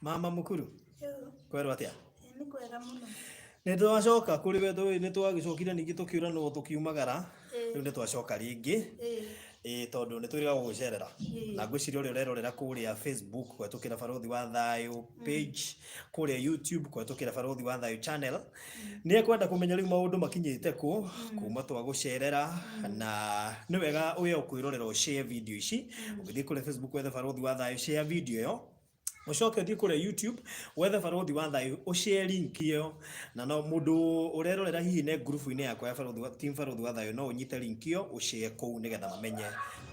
Mama mukuru. Yo, Kwero atia. nĩ kwega mũno. Nĩ twacoka kũrĩ we nĩ twagĩcokire ningĩ tũkiura no tũkiumagara. Rĩu nĩ Ĩĩ, twacoka rĩngĩ. ĩĩ, Tondũ nĩ twĩrĩga gũgũcerera. Na ĩĩ. ngwĩciria ũrĩa ũrerorera kũrĩa Facebook kũhetũkĩra Barũthi wa Thayũ page, kũrĩa YouTube kũhetũkĩra Barũthi wa Thayũ channel. Nĩ ekwenda kũmenya rĩu maũndũ makinyĩte kũ kuma twagũcerera, na nĩ wega ũye ũkwĩrorera share video ici. Ũgĩthiĩ kũrĩa Facebook wethe Barũthi wa Thayũ share video ĩyo. Ucoke ũthiĩ kũrĩa YouTube wethe Barũthi wa Thayũ ũshare link ĩyo, na no mũndũ ũrerorera hihi ne group-inĩ yakwa ya team Barũthi wa Thayũ no ũnyite link ĩyo ũshare kũu nĩgetha mamenye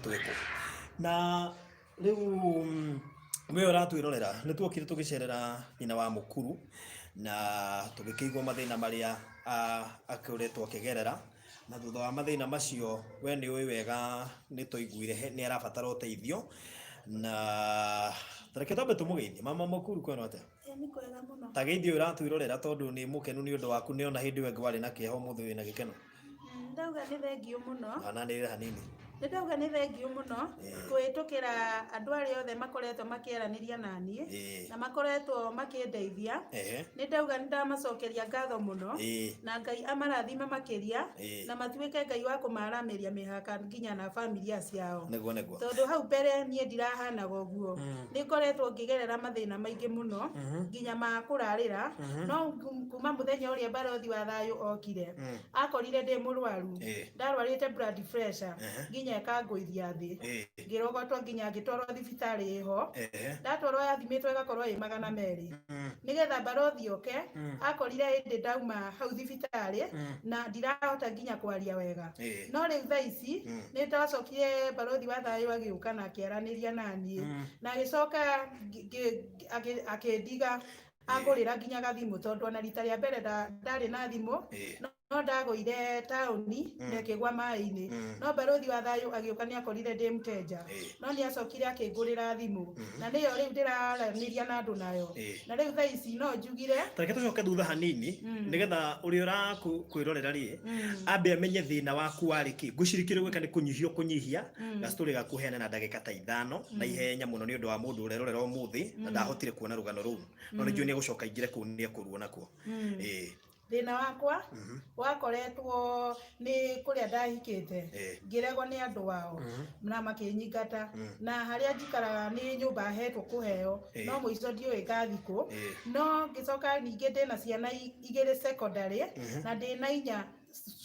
twĩkũ. Na rĩu we ũratwĩrorera nĩ tuokire tũgĩcerera nyina wa mũkuru na tũgĩkĩigua mathĩna marĩa akoretwo akĩgerera, na thutha wa mathĩna macio we nĩ ũĩ wega nĩ tũiguire nĩ arabatara ũteithio, na tareke twambe tũmũgeithie. Mama mũkuru kwĩna atĩa? Nĩ kwega mũno. Ta geithio ũratwĩrorera tondũ nĩ mũkenu nĩ ũndũ waku, nĩ ona hĩndĩ ĩyo ĩngĩ warĩ na kĩeha, ũmũthĩ wĩna gĩkeno. Ndauga nĩ thengiũ mũno. Ana nĩ hanini. Nĩ ndauga nĩ thengiũ mũno kũhĩtũkĩra andũ arĩa othe makoretwo makĩaranĩria na niĩ na makoretwo makĩndeithia. Nĩ ndauga nĩ ndamacokeria ngatho mũno, na Ngai amarathime makĩria na matuĩke Ngai wa kũmaramĩria mĩhaka nginya na familia ciao. Tondũ hau mbere niĩ ndirahanaga ũguo. Nĩ ngoretwo ngĩgerera mathĩna maingĩ mũno nginya ma kũrarĩra, no kuma mũthenya ũrĩa Barũthi wa Thayũ okire akorire ndĩ mũrwaru, ndarwarĩte blood pressure nginya akangũithia thĩ, ngĩrogotwo nginya ngĩtwarwo thibitarĩ ĩho. Ndatwarwo yathimĩtwo ĩgakorwo ĩ 200, nĩgetha Barũthi oke akorire hĩndĩ ndauma hau thibitarĩ na ndirahota nginya kwaria wega. No rĩu thaa ici nĩ ndacokire Barũthi wa Thayũ agĩũka na akĩaranĩria na niĩ na agĩcoka akĩndiga agũrĩra nginya gathimũ, tondũ ona rita rĩa mbere ndarĩ na thimũ no ndagũire taũni na ĩkĩgwa maĩ-inĩ. No Barũthi wa Thayũ agĩũka nĩ akorire ndĩ mteja, no nĩ acokire akĩngũrĩra thimũ, na nĩyo rĩu ndĩraranĩria na andũ nayo. Na rĩu thaa ici no njugire tareke tũcoke thutha hanini nĩgetha ũrĩa ũrakwĩrorera rĩ ambe amenye thĩna waku warĩ kĩ. Ngwĩciria kĩrĩa gwĩka nĩ kũnyihia gastorĩ gaku heane na ndagĩka ta 5 na ihenya mũno nĩ ũndũ wa mũndũ ũrerorera ũmũthĩ na ndahotire kuona rũgano rũu, no nĩ njũĩ nĩ egũcoka ingĩre kũu nĩ ekũruo nakuo. Thĩna wakwa wakoretwo nĩ kũrĩa ndahikĩte, ngĩregwo nĩ andũ wao na makĩnyingata, na harĩa njikaraga nĩ nyũmba hetwo kũheo, no mũico ndiũĩ ngathikũ. No ngĩcoka ningĩ ndĩna ciana 2 secondary na ndĩna 4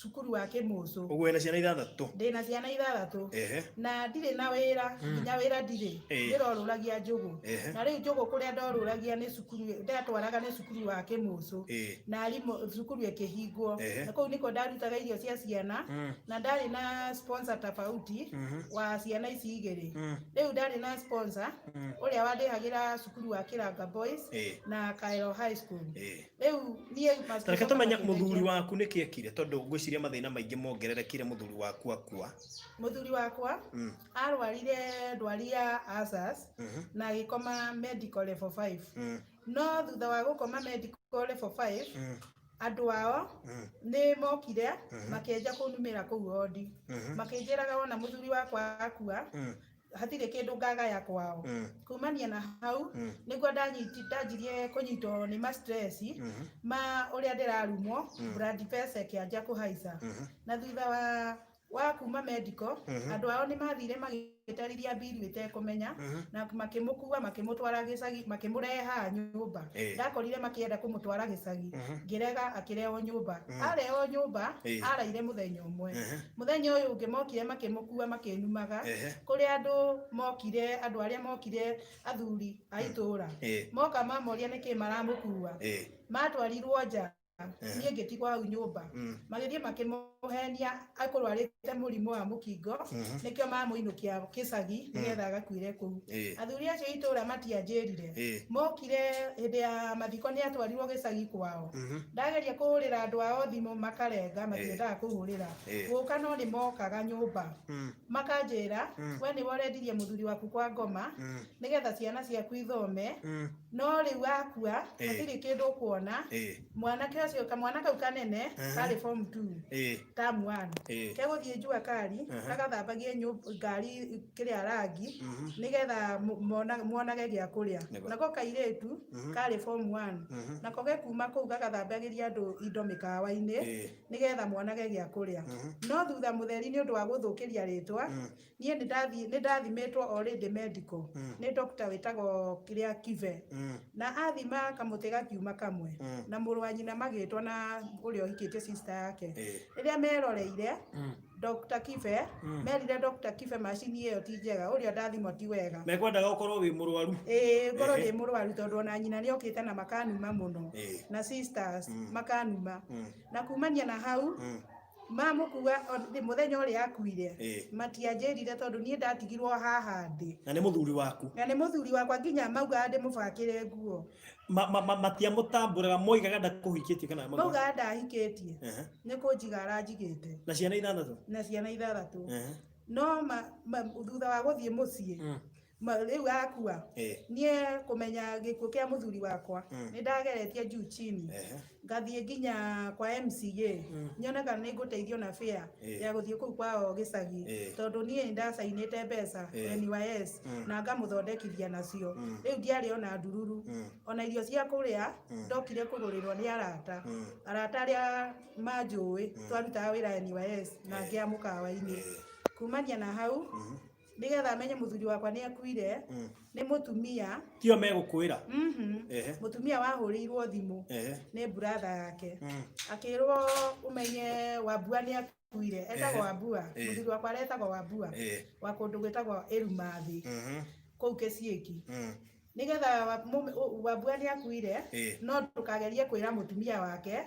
cukuru wa Kĩmũcũ. Ũguo wĩna ciana 6? Ndĩna ciana 6 na ndirĩ na wĩra, nginya wĩra ndirĩ, ndĩrorũragia njũgũ. Na rĩu njũgũ kũrĩa ndorũragia nĩ cukuru, ndatwaraga nĩ cukuru wa Kĩmũcũ na arimũ cukuru ĩkĩhingwo, na kũu nĩkuo ndarutaga irio cia ciana, na ndarĩ na sponsor tofauti wa ciana ici 2. Rĩu ndarĩ na sponsor ũrĩa wandĩhagĩra cukuru wa Kĩranga Boys na Kaero High School. Rĩu niĩ tareke tũmenye mũthuri waku nĩ kĩekire, tondũ ngwĩciria mathĩna maingĩ mongererekire mũthuri waku akua. Mũthuri wakwa arwarire ndwari ya ulcers na agĩkoma medical level 5. No thutha wa gũkoma medical level 5 andũ ao nĩ mokire makĩenja kũnumĩra kũu wodi, makĩnjĩraga wona mũthuri wakwa akua hatirĩ kĩndũ ngagaya kwao. Kumania na hau nĩguo ndanjirie kũnyitwo nĩ stress ma ũrĩa ndĩrarumwo, blood pressure ĩkĩanjia kũhaica. Na thutha wa kuma medical andũ ao nĩ mathire magĩtarĩria bill ĩtekũmenya na makĩmũkua makĩmũtwara gĩcagi, makĩmũreha nyũmba. Ndakorire makĩenda kũmũtwara gĩcagi, ngĩrega, akĩrehwo nyũmba. Arehwo nyũmba araire mũthenya ũmwe. Mũthenya ũyũ ũngĩ mokire makĩmũkua makĩnumaga, kũrĩ andũ mokire, andũ arĩa mokire athuri a itũũra moka mamoria nĩkĩ maramũkua, matwarirwo nja. Niĩ ngĩtigwo hau nyũmba, magĩthiĩ makĩmũhenia akũrwarĩte mũrimũ wa mũkingo, nĩkĩo mamũinũkia gĩcagi nĩgetha agakuire kũu. Athuri acio itũũra matianjĩrire, mokire hĩndĩ ya mathiko nĩ atwarirwo gĩcagi kwao. Ndageria kũhũrĩra andũ ao thimũ makarenga, matiendaga kũhũrĩra. Gũka no nĩ mokaga nyũmba makanjĩra, we nĩ worendirie mũthuri waku kwa ngoma nĩgetha ciana ciaku ithome, no rĩu akua hatirĩ kĩndũ kuona. Mwanake ũcio ũcio kamwana kau kanene karĩ form 2 term 1 kegũthiĩ njua kari gagathambagie ngari kĩrĩa rangi nĩgetha monage gĩa kũrĩa. Nako kairĩtu karĩ form 1 nako gekuma kũu gagathambagĩria andũ indo mĩkawa-inĩ nĩgetha monage gĩa kũrĩa. No thutha mũtheri nĩ ũndũ wa gũthũkĩria rĩtwa niĩ nĩ ndathimĩtwo already medical nĩ doctor wĩtagwo kĩrĩa Kive na athima kamũtĩ gakiuma kamwe na mũrũ wa nyina magĩtwo na ũrĩa ũhikĩtie sister yake. Rĩrĩa meroreire Dr. Kive merire Dr. Kive macini ĩyo ti njega, ũrĩa ndathimwo ti wega. Mekwendaga ũkorwo wĩ mũrwaru. Ngorwo ndĩ mũrwaru tondũ ona nyina nĩ okĩte na makanuma mũno na sisters makanuma na kumania na hau mamũkua mũthenya ũrĩa akuire matianjĩrire tondũ niĩ ndatigirwo haha ndĩ. Na nĩ mũthuri waku? Na nĩ mũthuri wakwa, nginya maugaga ndĩmũbakĩre nguo. Matiamũtambũraga moigaga ndakũhikĩtie kana maugaga ndahikĩtie nĩ kũnjiga aranjigĩte. Na ciana 6? Na ciana 6. No thutha wa gũthiĩ mũciĩ rĩu akua niĩ kũmenya gĩkuũ kĩa mũthuri wakwa nĩ ndageretie juu chini ngathiĩ nginya kwa MCA nyonaga nĩ ngũteithio na fare ya gũthiĩ kũu kwao gĩcagi tondũ niĩ ndacainĩte mbeca NYS na ngamũthondekithia nacio. Rĩu ndiarĩ ona ndururu ona irio cia kũrĩa ndokire kũgũrĩrwo nĩ arata arĩa manjũĩ twarutaga wĩra NYS na ngĩa mũkawa-inĩ. Kumania na hau nĩgetha amenye mũthuri wakwa nĩ akuire nĩ mũtumia tio megũkwĩra mũtumia wahũrĩirwo thimũ nĩ brother yake akĩrwo ũmenye Wambua nĩ akuire. Etagwo Wambua, mũthuri wakwa aretagwo Wambua wa kũndũ gwĩtagwo Erumathi kũu Kĩciĩki. Nĩgetha Wambua nĩ akuire no tũkagerie kwĩra mũtumia wake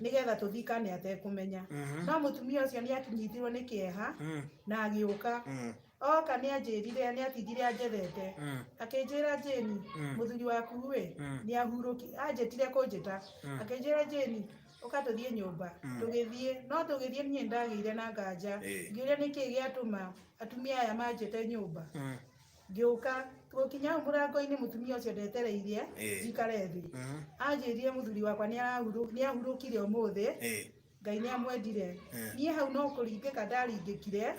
nĩgetha tũthikane atekũmenya. No mũtumia ũcio nĩ akinyitirwo nĩ kĩeha na agĩũka oka nĩ anjĩrire nĩ atigire anjethete akĩnjĩra Jane mũthuri waku we nĩ ahurũki anjĩtire kũnjĩta akĩnjĩra Jane ũka tũthiĩ nyũmba. Tũgĩthiĩ no tũgĩthiĩ niĩ ndagĩire na nganja ngĩũria nĩkĩ gĩatũma atumia aya manjĩte nyũmba. Ngĩũka gũkinya hau mũrango-inĩ mũtumia ũcio ndetereirie njikare thĩ anjĩrire mũthuri wakwa nĩ ahurũkire ũmũthĩ Ngai nĩ amwendire. Niĩ hau no kũringĩka ndaringĩkire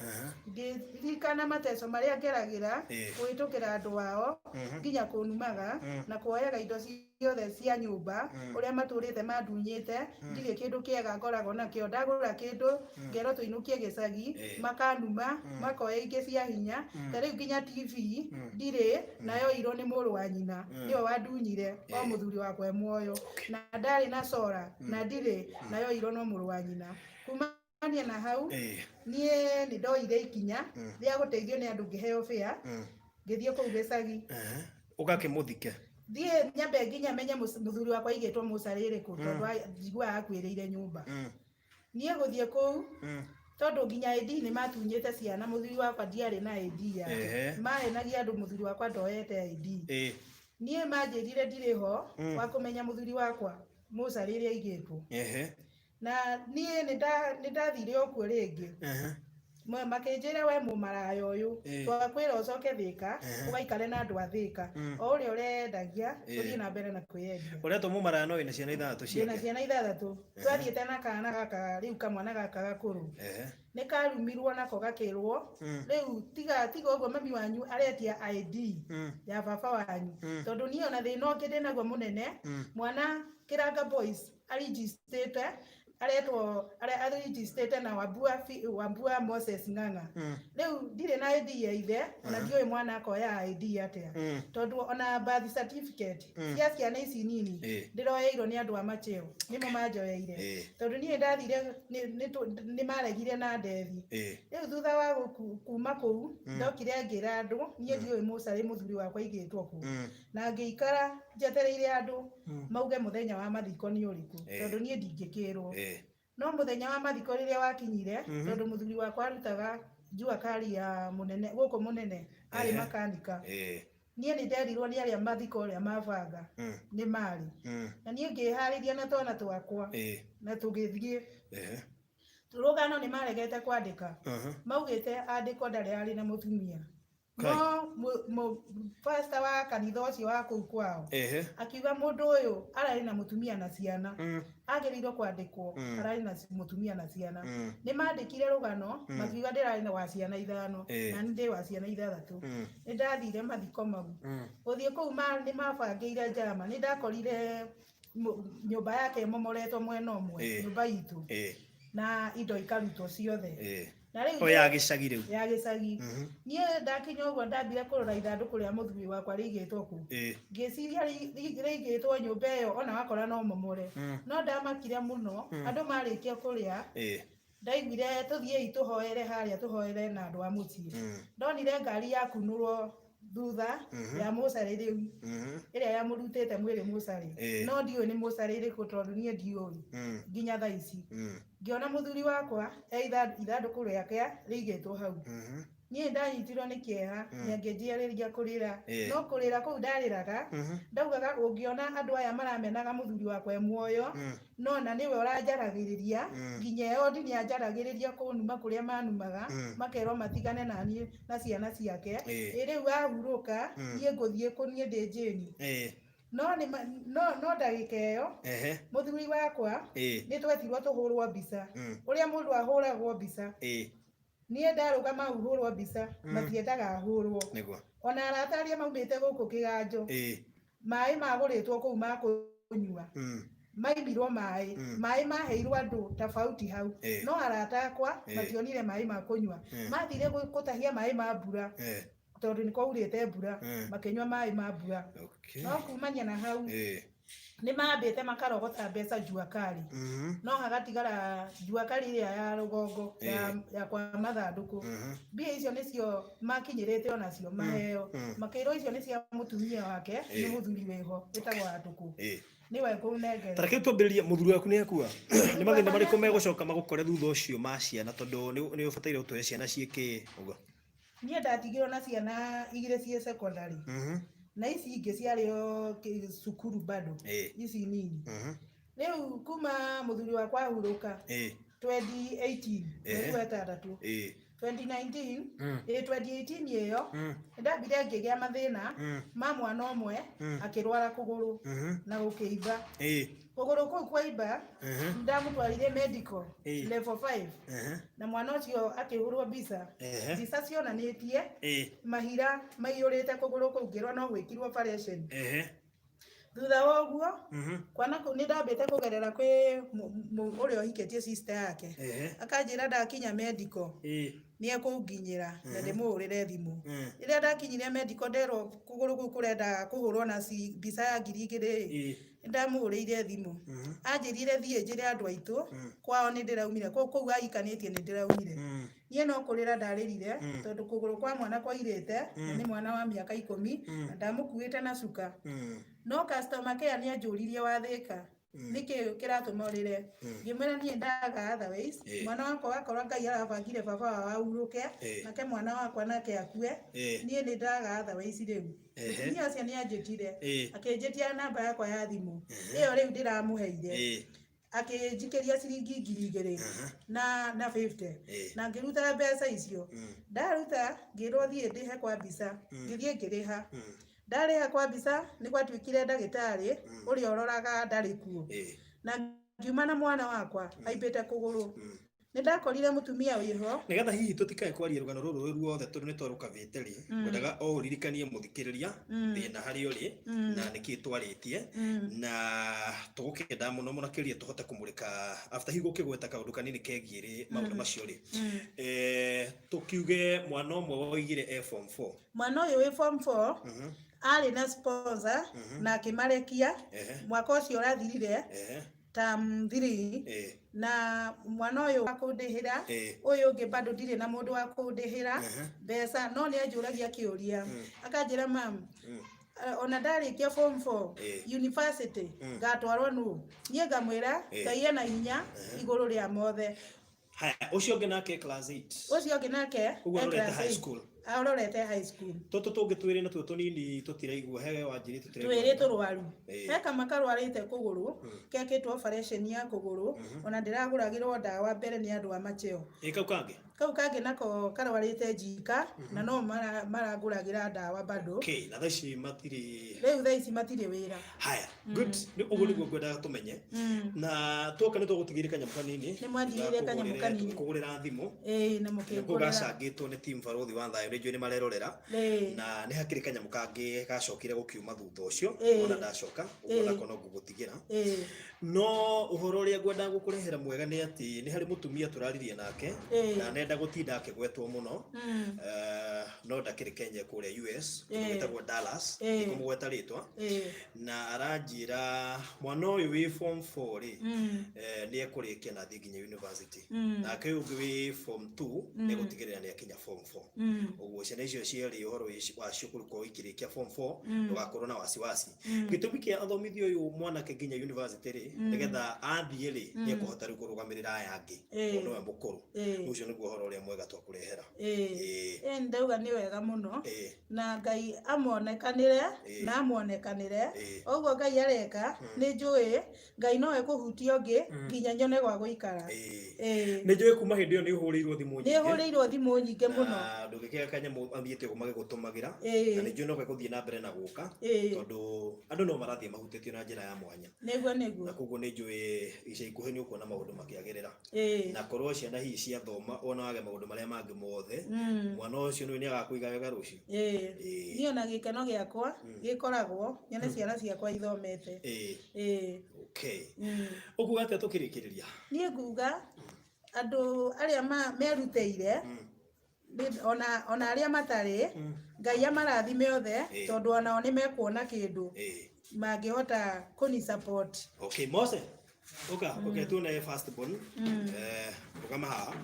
ndirikana mateso marĩa ngeragĩra kũhĩtũkĩra andũ ao nginya kũnumaga na kuoyaga indo ciothe cia nyũmba ũrĩa matũrĩte mandunyĩte ndirĩ kĩndũ kĩega ngoragwo nakĩo. Ndagũra kĩndũ ngero tũinũkie gĩcagi makanuma makoya ingĩ cia hinya. Ta rĩu nginya TV ndirĩ nayo irwo nĩ mũrũ wa nyina nĩwe wandunyire o mũthuri wakwa muoyo na ndarĩ na cora na ndirĩ nayo irwo no mũrũ wa nyina. Kumania na hau niĩ nĩ ndoire ikinya rĩa gũteithio nĩ andũ ngĩheo fare ngĩthiĩ kũu gĩcagi ũgakĩmũthike. Thiĩ nyambe nginya menye mũthuri wakwa aigĩtwo mũcarĩrĩ kũ tondũ njiguaga akuĩrĩire nyũmba. Niĩ gũthiĩ kũu tondũ nginya ID nĩ matunyĩte ciana mũthuri wakwa ndiarĩ na ID yake mahenagia andũ mũthuri wakwa ndoete ID. Niĩ manjĩrire ndirĩ ho wa kũmenya mũthuri wakwa mũcarĩrĩ aigĩtwo na niĩ nĩ ndathire o kuo rĩngĩ makĩnjĩra we mũmaraya ũyũ twakwĩra ũcoke Thĩka ũgaikare na andũ a Thĩka o ũrĩa ũrendagia ũthiĩ na mbere na kwĩyendia. Ũretwo mũmaraya no wĩna ciana 6 ciake? Wĩna ciana 6. Twathiĩte na kana gaka rĩu kamwana gaka gakũrũ nĩ karumirwo nako gakĩrwo rĩu tiga ũguo mami wanyu aretia ID ya baba wanyu tondũ niĩ ona thĩna ũngĩ ndĩnaguo mũnene mwana Kĩranga Boys aregistete aretwo aregistete na Wambua Moses Ng'ang'a. Rĩu ndirĩ na ID ya ithe ona ndiũĩ mwana akoya ID atĩa tondũ ona birth certificate cia ciana ici nini ndĩroyeirwo nĩ andũ a macheo nĩmo manjoyeire tondũ niĩ ndathire nĩ maregire na ndethi. Rĩu thutha wa kuma kũu ndokire ngĩra andũ niĩ ndiũĩ mũcarĩ mũthuri wakwa aigĩtwo kũ na ngĩikara njetereire andũ mauge mũthenya wa mathiko nĩ ũrĩkũ tondũ niĩ ndingĩkĩrwo. No mũthenya wa mathiko rĩrĩa wakinyire tondũ mũthuri wakwa arutaga njua kari ya mũnene gũkũ mũnene arĩ makanika niĩ nĩ nderirwo nĩ arĩa mathiko ũrĩa mabanga nĩ marĩ na niĩ ngĩharĩria na twana twakwa na tũgĩthiĩ. Rũgano nĩ maregete kwandĩka maugĩte andĩko ndarĩ arĩ na mũtumia no pastor wa kanitha ucio wa kuu kwao akiuga mundu uyu arari na mutumia na ciana agiriirwo kwandikwo arari na mutumia na ciana ni mandikire rugano makiuga ndirari na wa ciana 5 na ndi wa ciana 6 ni ndathire mathiko mau uthie kuu ni mabangire njama ni ndakorire nyumba yake momoretwo mwena umwe nyumba itu na indo ikarutwo ciothe na riu ya gicagi riu nie ndakinya uguo ndambire kurora ithanduku ria muthuri wakwa rigitwo ku ngiciria rigitwo nyumba iyo ona wakora no momore no ndamakire muno andu marikia kuria ndaiguire tuthiei tuhoere haria tuhoere na andu a mucii ndonire ngari ya kunurwo thutha ya mucari riu iria ya murutite mwiri mucari no ndiu ni mucari iriku tondu nie ndiui nginya thaa ici ngiona muthuri wakwa ithanduku riake rigitwo hau nie ndanyitirwo ni kieha ngianjiariria kurira no kurira kuu ndariraga ndaugaga ungiona andu aya maramenaga muthuri wakwa e muoyo no na niwe uranjaragiriria nginya yo ndi nianjaragiriria kunuma kuria manumaga makerwo matigane na nie na ciana ciake riu ahuruka nie nguthie kunie ndi njini no ndagika iyo muthuri wakwa ni twetirwo tuhurwo mbica uria mundu ahuragwo mbica nie ndarugama hurwo mbica matiendaga ahurwo ona arataria maumite guku kiganjo mai maguritwo kuu ma kunyua maimirwo mai maheirwo andu tofauti hau no arata akwa mationire mai ma kunyua mathire gutahia mai ma mbura tondu ni kwaurite mbura makenywa mai ma mbura no kumania na hau ni mambite makarogota mbeca juakari no hagatigara juakari iria ya rugongo ya kwa mathanduku mbia icio nicio makinyirite onacio maheo makeiro icio ni cia mutumia wake ni muthuri weho witagwo atuku niwe kunengere tareke twambiririe muthuri waku ni akua ni mathina mariku megucoka magukore thutha ucio ma ciana tondu ni ubataire utwe ciana ciiki ugo nie ndatigirwo na ciana 2 cie secondary na ici ingi ciario cukuru bado ici nini riu kuma muthuri wakwa huruka 2018 mwetandatu 2019 2018 iyo ndambire ngigia mathina ma mwana umwe akirwara kuguru na gukiiba kuguru kuu kwaimba ndamutwarire medical level 5 na mwana ucio akihurwo mbica cionanitie mahira maiyurite kuguru kuu ngirwa no gwikirwo operation thutha wa uguo kwana ni ndambite kugerera kwi uria hikitie sister yake akanjira ndakinya medical ni ekunginyira na ndimuhurire thimu ira ndakinyire medical ndero kuguru kuu kurenda kuhurwo na mbica ya 2,000 ndamuhurire thimu anjirire thie njire andu aitu kwao ni ndiraumire kuu aikanitie ni ndiraumire nie no kurira ndaririre tondu kuguru kwa mwana kwairite ni mwana wa miaka 10 na ndamukuite na cuka no customer care ni anjuririe wathika niki kiratuma urire ngimwira nie ndaga otherwise mwana wakwa akorwa Ngai arabangire baba wa uruke nake mwana wakwa nake akue nie ni ndaga otherwise riu ni acia ni anjitire akinjitia namba yakwa ya thimu iyo riu ndiramuheire akinjikiria ciringi 2,000 na 50 na ngiruta mbeca icio ndaruta ngirwo thie ndihe kwa mbica ngithie ngiriha ndariha kwa mbica ni gwatuikire ndagitari uria uroraga ndari kuo na ngiuma na mwana wakwa aimbite kuguru ni ndakorire mutumia wiho nigetha hihi tutikae kwaria rugano ruru ruothe tondu ni twaruka viteri wendaga o uririkanie muthikiriria thina hari uri na niki twaritie na tugukenda muno munakiria tuhote kumurika after higo kigweta kaundu kanini kegiire maundu macio ri tukiuge mwana umwe woigire form 4 mwana uyu wi form 4 ari na sponsor na akimarekia mwaka ucio urathirire tam 3 na mwana uyu akundihira uyu ungi bado ndire na mundu wa kundihira mbeca no ni anjuragia kiuria akanjira mam ona ndarikia form 4 university ngatwarwo nu nie ngamwira Ngai ena hinya iguru ria mothe haya ucio ungi nake class 8 ucio ungi nake high school arorete high school toto tungi twiri na tuto nini tutiraigua hewe wanjiri twiri turwaru heka makarwarite kuguru keketwo operation ya kuguru ona ndiraguragirwo ndawa mbere ni andu a macheo ikau kangi kau kangĩ nako karwarĩte njika na no maragũragĩra ndawa bado. Okay, na thaici matiri rĩu thaici matirĩ wĩra. Haya, good. Nĩ ũguo nĩguo ngwendaga tũmenye. Na twoka nĩ tũgũtigĩrĩ kanyamũ kanini. Nĩ mwandigĩrĩre kanyamũ kanini. Kũgũrĩra thimũ. Na mũkĩgũrĩra. Gacangĩtwo nĩ team Barũthi wa Thayũ, nĩ njũĩ nĩ marerorera. Na nĩ hakĩrĩ kanyamũ kangĩ gacokire gũkiuma thutha ũcio. Ona ndacoka, ũguo nako no ngũgũtigĩra. No ũhoro ũrĩa ngwendaga gũkũrehera mwega nĩ atĩ nĩ harĩ mũtumia tũraririe nake na nenda gũtinda akĩgwetwo mũno. No ndakĩrĩ Kenya kũrĩa US, gwĩtagwo Dallas, nĩkũmũgweta rĩtwa. Na aranjĩra mwana ũyũ wĩ form 4 rĩ, nĩ ekũrĩkia na athiĩ nginya university. Nake ũyũ ũngĩ wĩ form 2 nĩ gũtigĩrĩra nĩ akinya form 4. Ũguo ciana icio cierĩ ũhoro wacio kũrĩkwo ikĩrĩkia form 4 ndũgakorwo na wasiwasi. Gĩtũmi kĩa athomithio ũyũ mwanake nginya university rĩ, nĩgetha athiĩ rĩ, nĩ ekũhota rĩu kũrũgamĩrĩra aya angĩ. Nĩwe mũkũrũ. Ũcio nĩguo ũhoro ũrĩa mwega twakũrehera. Ndauga nĩ wega mũno na Ngai amonekanĩre na amonekanĩre. Ũguo Ngai areka nĩ njũĩ Ngai no ekũhutia ũngĩ nginya nyone gwa gũikara. Nĩ njũĩ kuma hĩndĩ ĩyo nĩ ũhũrĩirwo thimũ nyingĩ. Nĩ hũrĩirwo thimũ nyingĩ mũno. Na ndũgĩkĩaga kanyamũ athiĩte magĩgũtũmagĩra. Na nĩ njũĩ no gũthiĩ na mbere na gũka. Tondũ andũ no marathiĩ mahutĩtio na njĩra ya mwanya. Nĩguo. Na koguo nĩ njũĩ ica ikuhĩ nĩ ũkuona maũndũ makĩagĩrĩra. Na korwo ciana hihi ciathoma ona wage maũndũ marĩa mangĩ mothe, mwana ũcio nĩ agakũiga wega rũciũ. Niĩ ona gĩkeno gĩakwa gĩkoragwo nyone ciana ciakwa ithomete. Okay. Ũguo atĩa tũkĩrĩkĩrĩria? Niĩ nguga andũ arĩa merutĩire ona arĩa matarĩ, Ngai amarathime othe tondũ onao nĩ mekuona kĩndũ mangĩhota kũni support. Okay, Mose. Okay, tuone first born. Rũgama haha.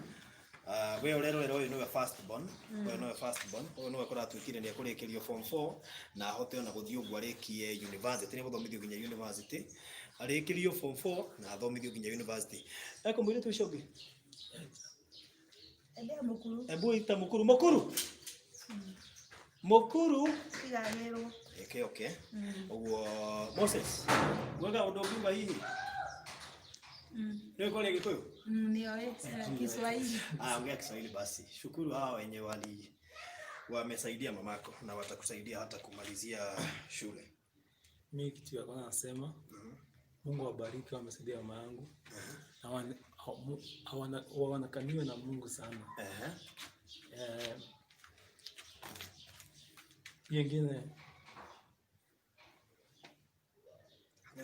We ũrerorera ũyũ nĩwe first born. Ũyũ nĩwe first born. Ũyũ nĩwe kũratuĩkire nĩ ekũrĩkĩrio form 4 na ahote ona gũthiĩ ũguo arĩkie university, nĩ gũthomithio nginya university. Arĩkĩrio form 4 na athomithio nginya university. Mũirĩtu ũcio ũngĩ. Ebu ita mũkuru. Mũkuru. Tigagĩrwo. Okay. Ũguo Moses. Wega ũndũ ũngiuga hihi. Ndio kwa Gikuyu? Ndio Kiswahili. Ongea Kiswahili basi. Shukuru hao wenye wamesaidia mamako na watakusaidia hata kumalizia shule. Mimi kitu ya kwanza nasema Mungu awabariki, wamesaidia mama yangu. Na wanakaniwa na Mungu sana. Yengine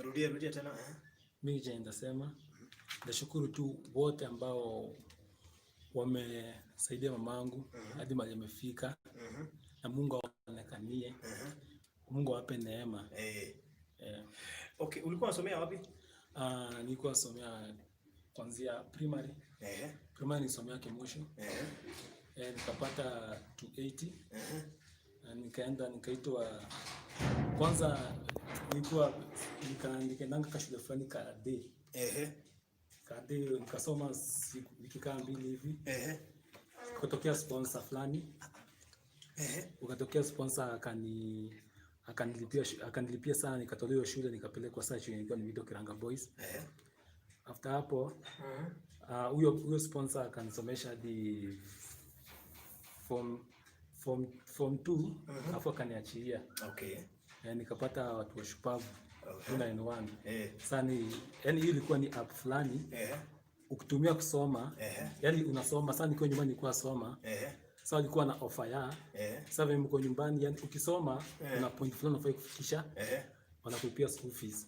Rudia tena. Mimi nitasema nashukuru tu wote ambao wamesaidia mamangu hadi mahali amefika. Na Mungu aonekanie. Mungu awape neema. Okay, ulikuwa unasomea wapi? Nilikuwa nasomea kuanzia primary. Primary nilisomea Kemusho. Nikapata 280. Nikaenda nikaitwa kwanza nikaenda kashule fulani ka day. Kade nikasoma nikikaa 2 hivi. Kutokea sponsor fulani. Ukatokea sponsor akanilipia sana, nikatolewa shule nikapelekwa search nilikuwa ni Mido Kiranga Boys. After hapo huyo sponsor akanisomesha hadi form 2 afu akaniachilia. Okay. Nikapata watu washupavu 291. Sasa yani hiyo ilikuwa ni app fulani. Ukitumia kusoma, yani unasoma. Sasa niko nyumbani nilikuwa soma. Sasa walikuwa na offer ya sasa wewe mko nyumbani, yani ukisoma una point fulani unafai kufikisha, wanakulipia school fees.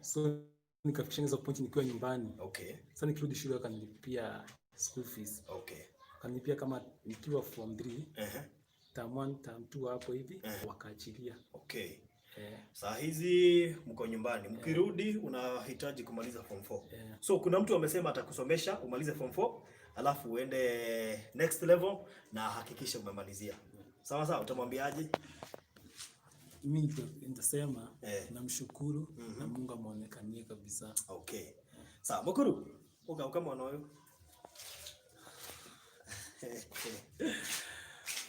So nikafikisha hizo point nikiwa nyumbani. Okay. Sasa nikirudi shule wakanilipia school fees. Okay. Wakanilipia kama nikiwa form 3. Term 1, term 2 hapo hivi wakaachilia. Okay. Saa hizi mko nyumbani. Mkirudi unahitaji kumaliza form 4. So kuna mtu amesema atakusomesha umalize form 4, alafu uende next level na hakikisha umemalizia. Sawa, utamwambiaje? Mimi nitasema namshukuru na Mungu amuonekanie kabisa. Okay. Sawa, Mukuru. Kama wanayo.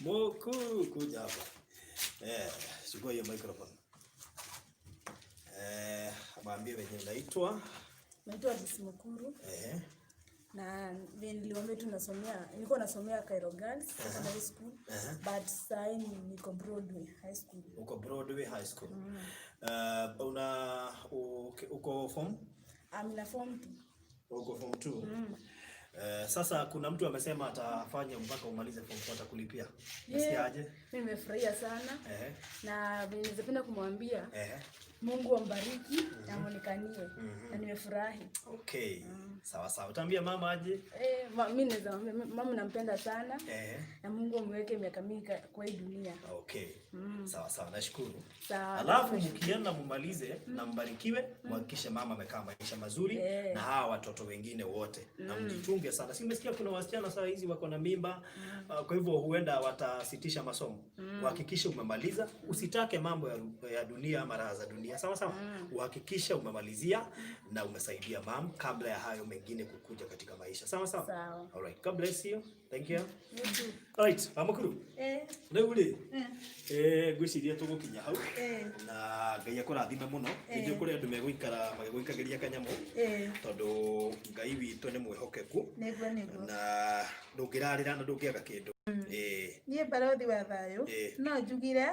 Mukuru kuja hapa. Chukua hiyo microphone. Mwambie venye unaitwa. Naitwa Mukuru. Na niliwaambia tu nilikuwa nasomea Cairo Girls High School, but sasa niko Broadway High School. Uko Broadway High School. Uko form? Na form 2. Uko form 2. Sasa kuna mtu amesema atafanya mpaka umalize form 4 atakulipia. Unasikiaje? Mimi nimefurahia sana. Na ningependa kumwambia Mungu ambariki na aonekanie. Na nimefurahi. Okay. Sawa sawa. Utaambia mama aje? Mimi naweza mwambia mama nampenda sana. Na Mungu amweke miaka mingi kwa hii dunia. Okay. Sawa sawa. Nashukuru. Sawa. Alafu mkienda mumalize na mbarikiwe, muhakikishe mama amekaa maisha mazuri na hawa watoto wengine wote. Na mjichunge sana. Si umesikia kuna wasichana saa hizi wako na mimba, kwa hivyo huenda watasitisha masomo. Uhakikishe umemaliza, usitake mambo ya dunia ama raha za dunia. Sawa sawa. Uhakikishe umemalizia na umesaidia mam kabla ya hayo mengine kukuja katika maisha. Sawa sawa. Sawa. All right. God bless you. Thank you. All right. Amakuru. Ndaguli. Gwiciria tugukinya hau. Na Ngai akurathime muno. Ndio kuri andu meguikara magiguikagiria kanyamu. Tondu Ngai witu ni mwihokeku. Na ndungirarira na ndungiaga kindu. Nie barothi wa thayo no njugire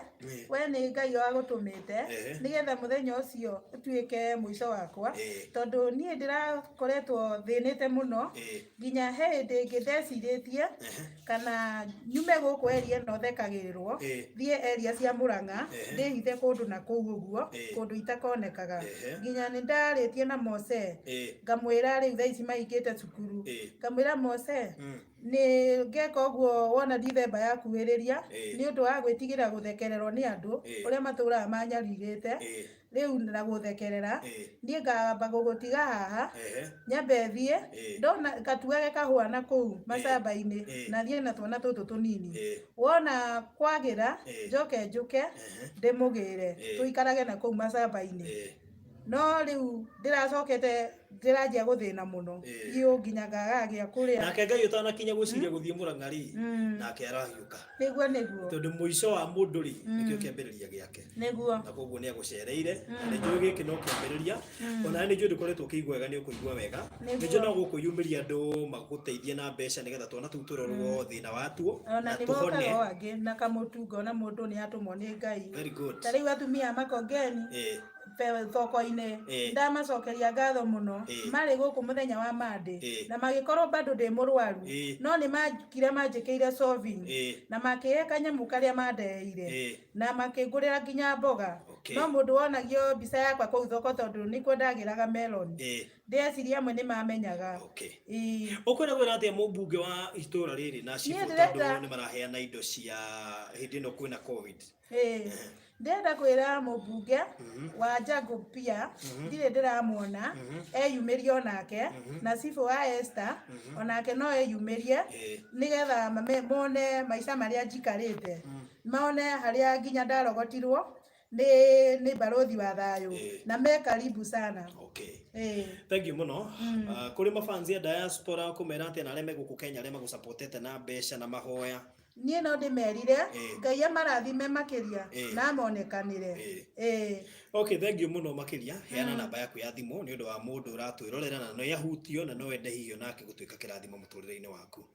we ni Ngai wa gutumite nigetha muthenya ucio utuike mwico wakwa tondu nie ndirakoretwo thinite muno nginya hindi ngitheciritie kana nyume guku eria no thekagirirwo thie eria cia Murang'a ndihithe kundu na kuu uguo kundu itakonekaga nginya ni ndaritie na Mose ngamwira riu thaici maingite cukuru ngamwira Mose ni ngeka uguo wona Dithemba yakuhiriria ni undu wa gwitigira guthekererwo ni andu uria maturaga manyaririte riu na guthekerera nie ngamba gugutiga haha nyambe thie ndona gatuage kahuana kuu macamba-ini na thie na twana tutu tunini wona kwagira njoke njuke ndimugire tuikarage na kuu macamba-ini no riu ndiracokete ndiranjia guthina muno iyo nginya ngagagia kuria nake Ngai utanakinya guciria guthie Murang'a ri nake arahiuka niguo tondu muico wa mundu ri nikio kiambiriria giake niguo na koguo ni agucereire na njui giki no kiambiriria ona ni njui ndikoretwo kiigwega ni ukuigwa wega njui no gukuyumiria andu maguteithie na mbeca nigetha twana tu turorwo thina watuo na tuhone wangi na kamutungo na mundu ni atumwo ni Ngai very good tari atumia makongeni thoko-ini ndamacokeria ngatho muno mari guku muthenya wa mande na magikorwo bado ndi murwaru no ni makire manjikiire solving na makihe kanyamu karia mandeire na makingurira nginya mboga no mundu wonagio mbica yakwa kuu thoko tondu nikuo ndagiraga melon ndeciria amwe ni mamenyaga ukwenda gwira atia mumbunge wa itura riri na cifu tondu ni maraheana indo cia hindi no kwina covid ndenda kwira mumbunge wa Jago pia ndire ndiramuona eyumirie onake na cifu wa Esther onake no eyumirie nigetha mone maica maria njikarite maone haria nginya ndarogotirwo ni barothi wa thayo na me karibu sana. Thank you muno. Kuri mafans ya diaspora kumera ati na areme guku Kenya areme gusupportete na mbeca na mahoya nie no ndimerire Ngai amarathime makiria na monekanire Okay, thank you muno makiria heana namba yaku ya thimu ni undu wa mundu uratwirorera na no yahutio na no wende hiyo nake gutuika kirathimo muturire-ini waku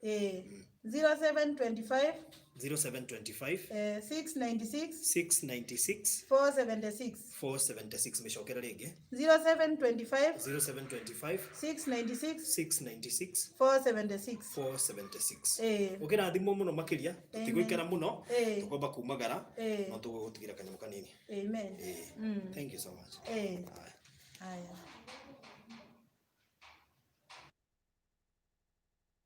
0725 696 476 meshokera ringi 0725 696 476 ukira thimo muno makiria tutigwikara muno tukomba kumagara no tugutugira kanyamu kanini. Amen. Thank you so much. Aya.